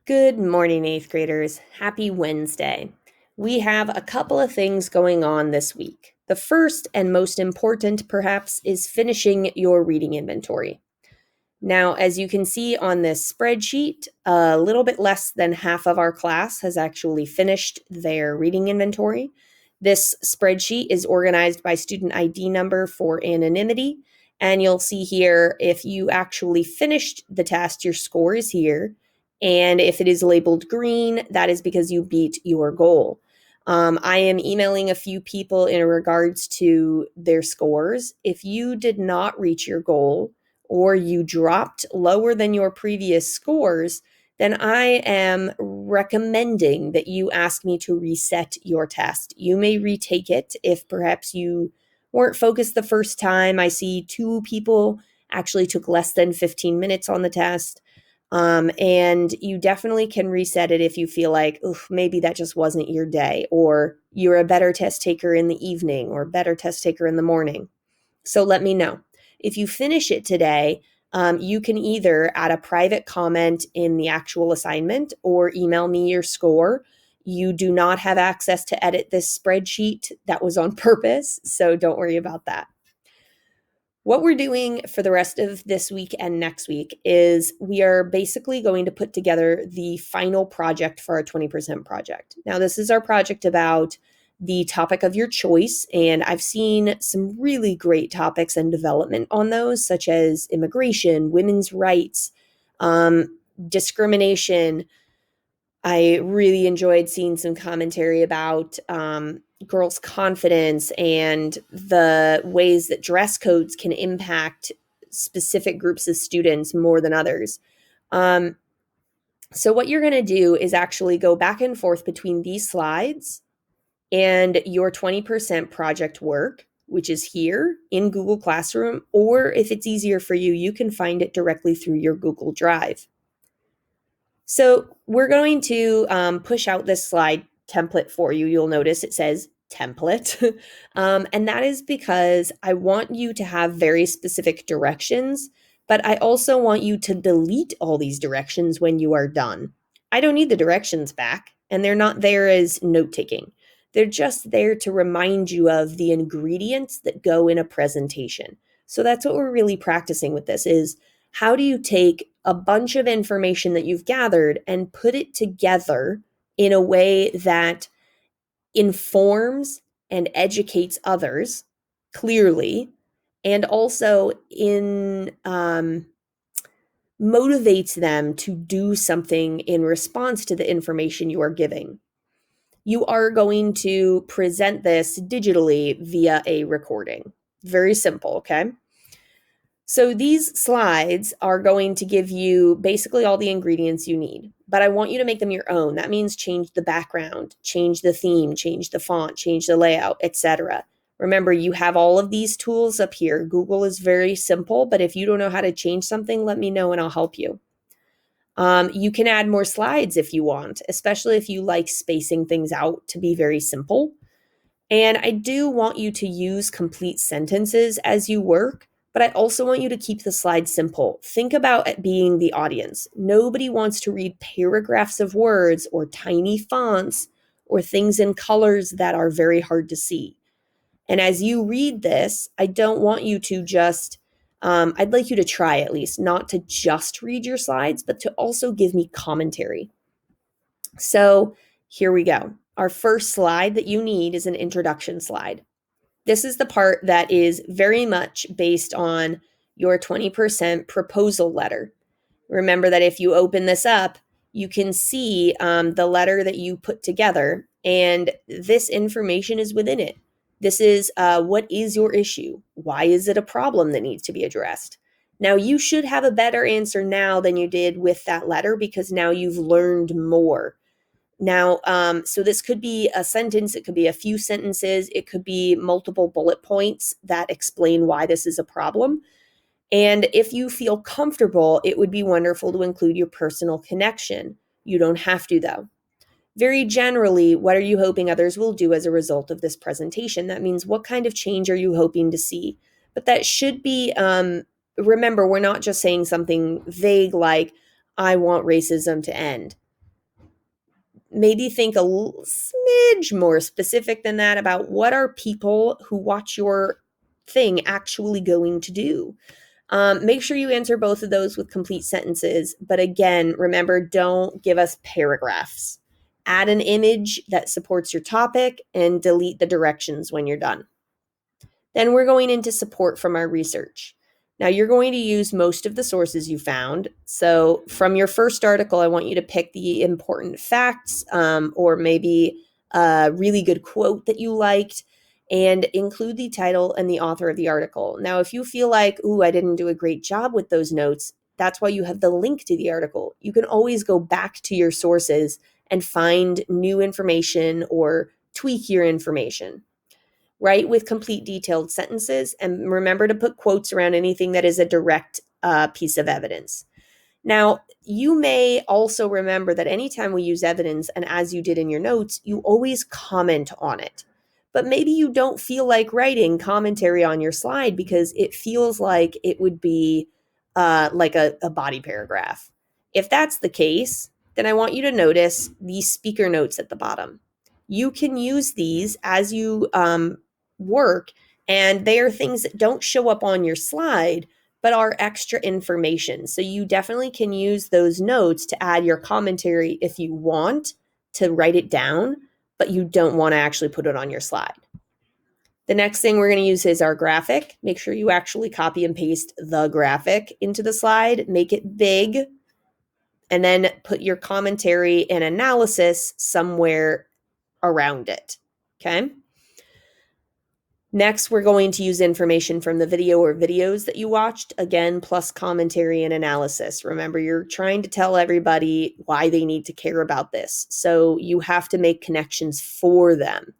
Good morning, eighth graders. Happy Wednesday. We have a couple of things going on this week. The first and most important, perhaps, is finishing your reading inventory. Now, as you can see on this spreadsheet, a little bit less than half of our class has actually finished their reading inventory. This spreadsheet is organized by student ID number for anonymity, and you'll see here if you actually finished the test, your score is here. And if it is labeled green, that is because you beat your goal. I am emailing a few people in regards to their scores. If you did not reach your goal, or you dropped lower than your previous scores, then I am recommending that you ask me to reset your test. You may retake it if perhaps you weren't focused the first time. I see 2 people actually took less than 15 minutes on the test. And you definitely can reset it if you feel like, oof, maybe that just wasn't your day, or you're a better test taker in the evening or better test taker in the morning. So let me know. If you finish it today, you can either add a private comment in the actual assignment or email me your score. You do not have access to edit this spreadsheet. That was on purpose, so don't worry about that. What we're doing for the rest of this week and next week is we are basically going to put together the final project for our 20% project. Now, this is our project about the topic of your choice, and I've seen some really great topics and development on those, such as immigration, women's rights, discrimination. I really enjoyed seeing some commentary about girls' confidence and the ways that dress codes can impact specific groups of students more than others. So, what you're going to do is actually go back and forth between these slides and your 20% project work, which is here in Google Classroom, or if it's easier for you, you can find it directly through your Google Drive. So we're going to push out this slide template for you. You'll notice it says template. And that is because I want you to have very specific directions, but I also want you to delete all these directions when you are done. I don't need the directions back, and they're not there as note-taking. They're just there to remind you of the ingredients that go in a presentation. So that's what we're really practicing with this is how do you take a bunch of information that you've gathered and put it together in a way that informs and educates others clearly, and also motivates them to do something in response to the information you are giving. You are going to present this digitally via a recording. Very simple, okay? So these slides are going to give you basically all the ingredients you need, but I want you to make them your own. That means change the background, change the theme, change the font, change the layout, etc. Remember, you have all of these tools up here. Google is very simple, but if you don't know how to change something, let me know and I'll help you. You can add more slides if you want, especially if you like spacing things out to be very simple. And I do want you to use complete sentences as you work, but I also want you to keep the slides simple. Think about it being the audience. Nobody wants to read paragraphs of words or tiny fonts or things in colors that are very hard to see. And as you read this, I don't want you to just, I'd like you to try at least, not to just read your slides, but to also give me commentary. So here we go. Our first slide that you need is an introduction slide. This is the part that is very much based on your 20% proposal letter. Remember that if you open this up, you can see the letter that you put together, and this information is within it. This is what is your issue? Why is it a problem that needs to be addressed? Now, you should have a better answer now than you did with that letter because now you've learned more. Now, so this could be a sentence, it could be a few sentences, it could be multiple bullet points that explain why this is a problem. And if you feel comfortable, it would be wonderful to include your personal connection. You don't have to, though. Very generally, what are you hoping others will do as a result of this presentation? That means what kind of change are you hoping to see? But that should be, remember, we're not just saying something vague like, I want racism to end. maybe think a smidge more specific than that about what are people who watch your thing actually going to do. Make sure you answer both of those with complete sentences. But again, remember, don't give us paragraphs. Add an image that supports your topic and delete the directions when you're done. Then we're going into support from our research. Now, you're going to use most of the sources you found. So, from your first article, I want you to pick the important facts or maybe a really good quote that you liked and include the title and the author of the article. Now, if you feel like, ooh, I didn't do a great job with those notes, that's why you have the link to the article. You can always go back to your sources and find new information or tweak your information. Write with complete detailed sentences and remember to put quotes around anything that is a direct piece of evidence. Now, you may also remember that anytime we use evidence, and as you did in your notes, you always comment on it. But maybe you don't feel like writing commentary on your slide because it feels like it would be like a body paragraph. If that's the case, then I want you to notice these speaker notes at the bottom. You can use these as you work, and they are things that don't show up on your slide but are extra information. So you definitely can use those notes to add your commentary if you want to write it down, but you don't want to actually put it on your slide. The next thing we're going to use is our graphic. Make sure you actually copy and paste the graphic into the slide, make it big, and then put your commentary and analysis somewhere around it. Okay. Next, we're going to use information from the video or videos that you watched, again, plus commentary and analysis. Remember, you're trying to tell everybody why they need to care about this, so you have to make connections for them.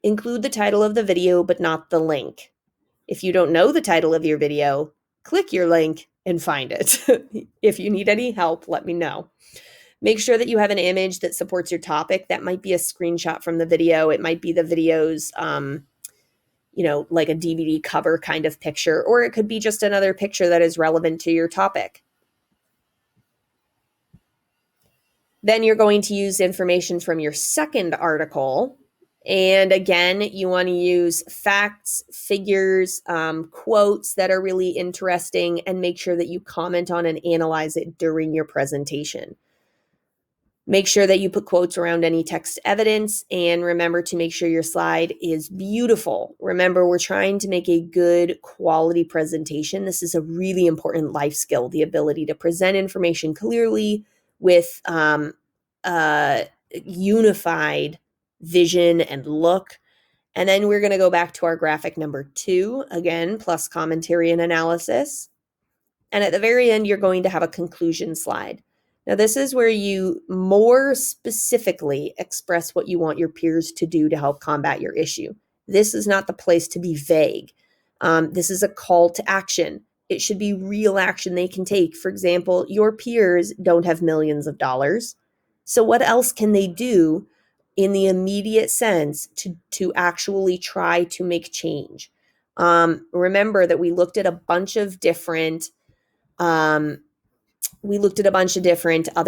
Include the title of the video, but not the link. If you don't know the title of your video, click your link and find it. If you need any help, let me know. Make sure that you have an image that supports your topic. That might be a screenshot from the video. It might be the video's like a DVD cover kind of picture, or it could be just another picture that is relevant to your topic. Then you're going to use information from your second article. And again, you want to use facts, figures, quotes that are really interesting, and make sure that you comment on and analyze it during your presentation. Make sure that you put quotes around any text evidence, and remember to make sure your slide is beautiful. Remember, we're trying to make a good quality presentation. This is a really important life skill, the ability to present information clearly with unified vision and look. And then we're going to go back to our graphic number 2, again, plus commentary and analysis. And at the very end, you're going to have a conclusion slide. Now, this is where you more specifically express what you want your peers to do to help combat your issue. This is not the place to be vague. This is a call to action. It should be real action they can take. For example, your peers don't have millions of dollars. So what else can they do in the immediate sense to actually try to make change? Remember that we looked at a bunch of different other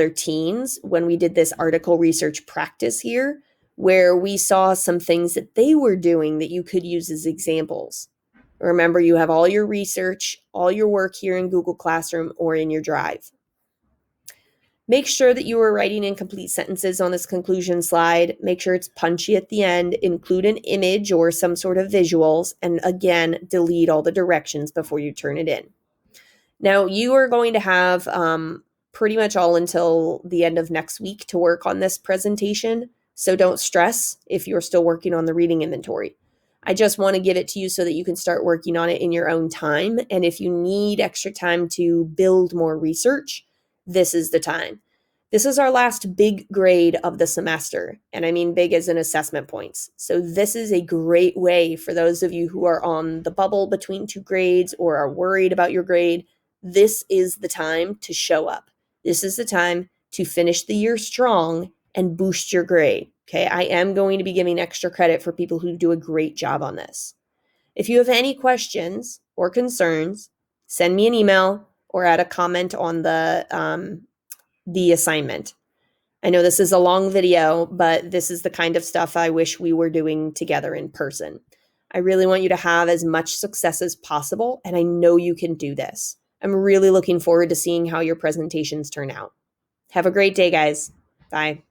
teens when we did this article research practice here, where we saw some things that they were doing that you could use as examples. Remember, you have all your research, all your work here in Google Classroom or in your Drive. Make sure that you are writing in complete sentences on this conclusion slide. Make sure it's punchy at the end. Include an image or some sort of visuals. And again, delete all the directions before you turn it in. Now, you are going to have pretty much all until the end of next week to work on this presentation. So don't stress if you're still working on the reading inventory. I just want to give it to you so that you can start working on it in your own time. And if you need extra time to build more research, this is the time. This is our last big grade of the semester. And I mean big as in assessment points. So this is a great way for those of you who are on the bubble between 2 grades or are worried about your grade. This is the time to show up. This is the time to finish the year strong and boost your grade. Okay, I am going to be giving extra credit for people who do a great job on this. If you have any questions or concerns, send me an email or add a comment on the assignment. I know this is a long video, but this is the kind of stuff I wish we were doing together in person. I really want you to have as much success as possible, and I know you can do this. I'm really looking forward to seeing how your presentations turn out. Have a great day, guys. Bye.